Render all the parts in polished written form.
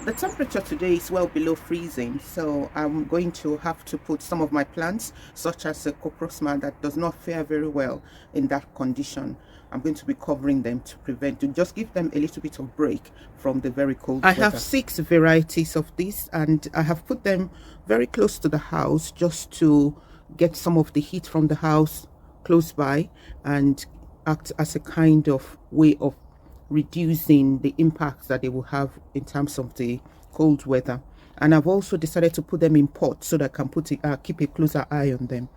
The temperature today is well below freezing, so I'm going to have to put some of my plants, such as a Coprosma that does not fare very well in that condition. I'm going to be covering them to just give them a little bit of break from the very cold weather. I have 6 varieties of this, and I have put them very close to the house just to get some of the heat from the house close by and act as a kind of way of reducing the impacts that they will have in terms of the cold weather. And I've also decided to put them in pots so that I can keep a closer eye on them.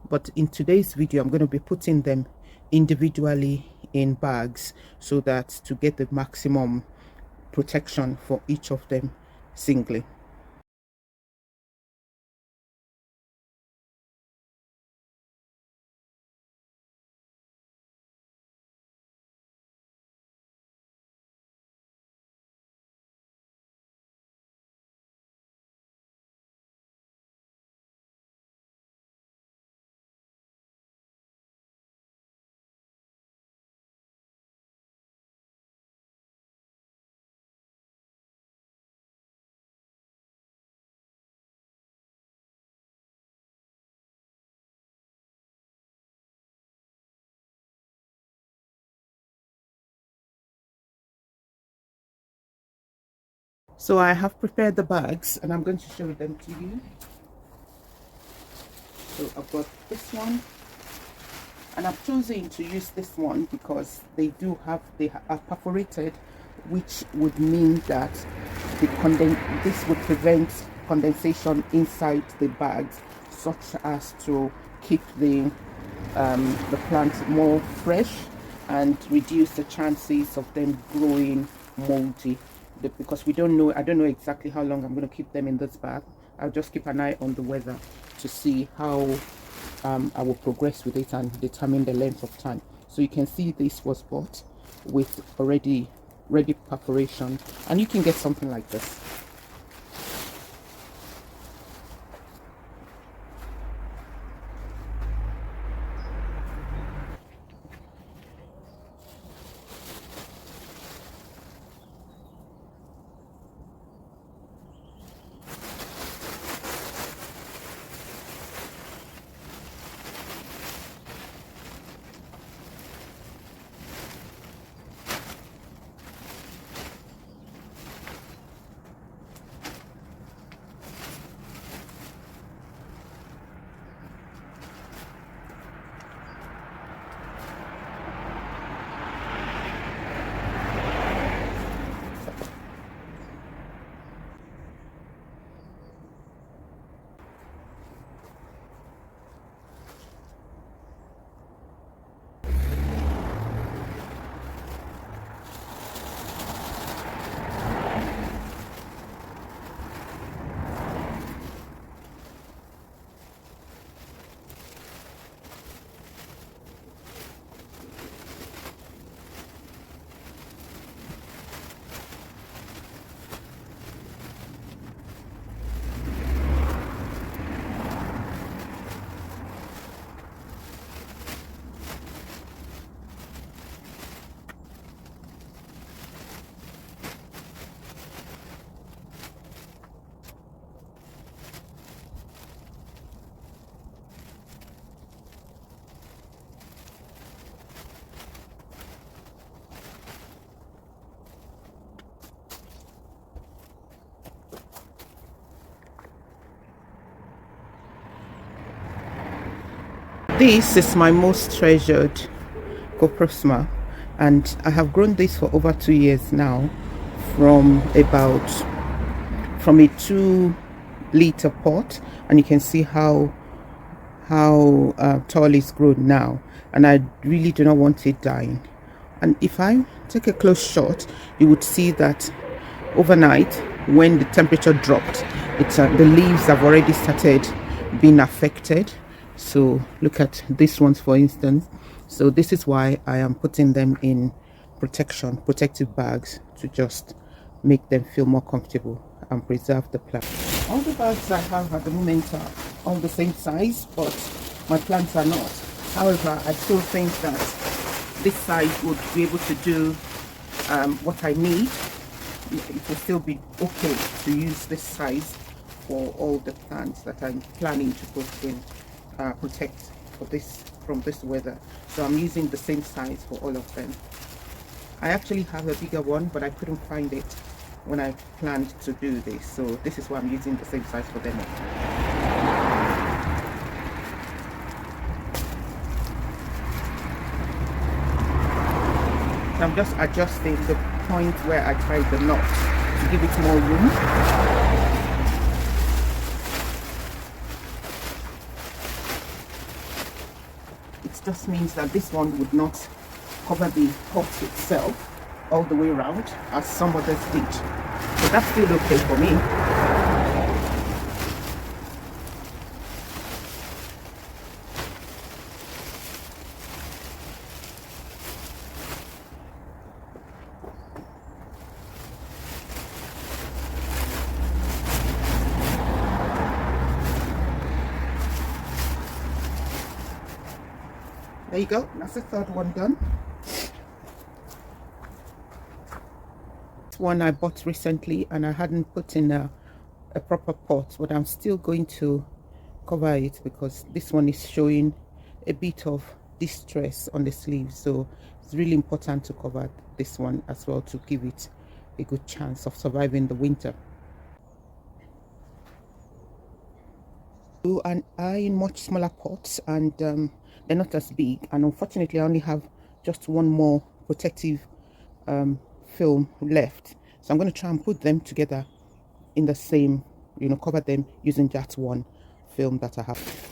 But in today's video, I'm going to be putting them individually in bags so that to get the maximum protection for each of them singly. So I have prepared the bags and I'm going to show them to you. So I've got this one, and I've chosen to use this one because they are perforated, which would mean that this would prevent condensation inside the bags, such as to keep the plant more fresh and reduce the chances of them growing moldy. Because I don't know exactly how long I'm going to keep them in this bag. I'll just keep an eye on the weather to see how I will progress with it and determine the length of time. So you can see this was bought with already ready perforation, and you can get something like this. This is my most treasured Coprosma, and I have grown this for over 2 years now from a 2-liter pot, and you can see how tall it's grown now, and I really do not want it dying. And if I take a close shot, you would see that overnight, when the temperature dropped, the leaves have already started being affected. So look at these ones, for instance. So this is why I am putting them in protective bags, to just make them feel more comfortable and preserve the plant. All the bags I have at the moment are all the same size, but my plants are not. However, I still think that this size would be able to do what I need it will still be okay to use this size for all the plants that I'm planning to put in, protect for this from this weather. So I'm using the same size for all of them. I actually have a bigger one, but I couldn't find it when I planned to do this, so this is why I'm using the same size for them all. So I'm just adjusting the point where I tied the knot to give it more room. It just means that this one would not cover the pot itself all the way around as some others did. So that's still okay for me. There you go, that's the third one done. This one I bought recently and I hadn't put in a proper pot, but I'm still going to cover it because this one is showing a bit of distress on the sleeves, so it's really important to cover this one as well to give it a good chance of surviving the winter. And are in much smaller pots, and they're not as big, and unfortunately I only have just one more protective film left, so I'm going to try and put them together in the same, cover them using just one film that I have.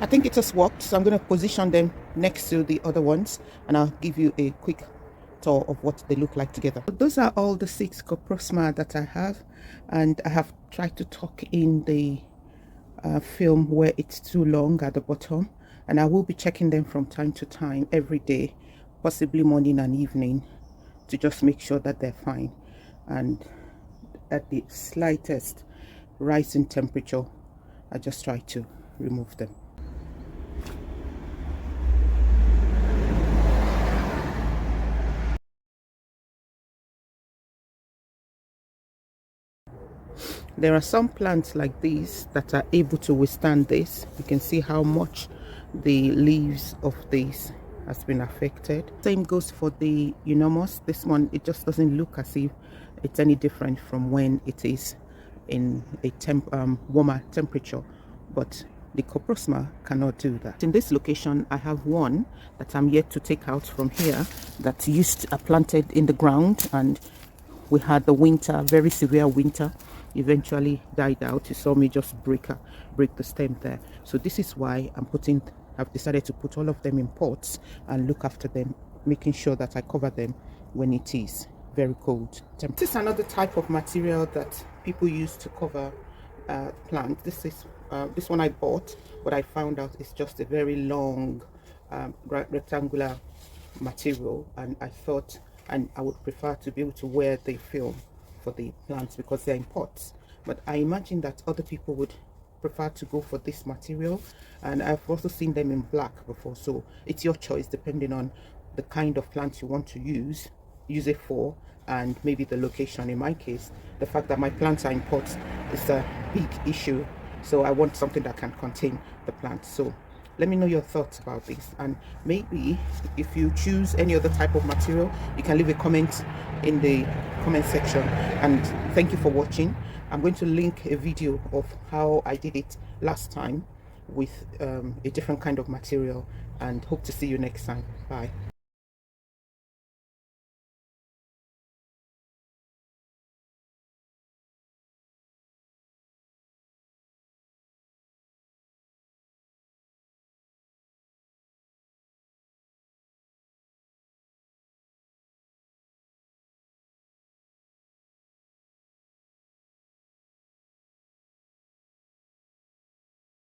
I think it has worked, so I'm going to position them next to the other ones and I'll give you a quick tour of what they look like together. Those are all the 6 Coprosma that I have, and I have tried to tuck in the film where it's too long at the bottom, and I will be checking them from time to time every day, possibly morning and evening, to just make sure that they're fine, and at the slightest rise in temperature I just try to remove them. There are some plants like these that are able to withstand this. You can see how much the leaves of this has been affected. Same goes for the eunomos. This one, it just doesn't look as if it's any different from when it is in a warmer temperature, but the Coprosma cannot do that. In this location, I have one that I'm yet to take out from here that used planted in the ground, and we had the winter, very severe winter, eventually died out. You saw me just break the stem there. So this is why I've decided to put all of them in pots and look after them, making sure that I cover them when it is very cold. This is another type of material that people use to cover plants. This one I bought, but I found out it's just a very long rectangular material, and I thought I would prefer to be able to wear the film for the plants because they're in pots, but I imagine that other people would prefer to go for this material, and I've also seen them in black before, so it's your choice depending on the kind of plants you want to use it for, and maybe the location. In my case, the fact that my plants are in pots is a big issue, so I want something that can contain the plants. So let me know your thoughts about this, and maybe if you choose any other type of material, you can leave a comment in the comment section. And thank you for watching. I'm going to link a video of how I did it last time with a different kind of material, and hope to see you next time. Bye.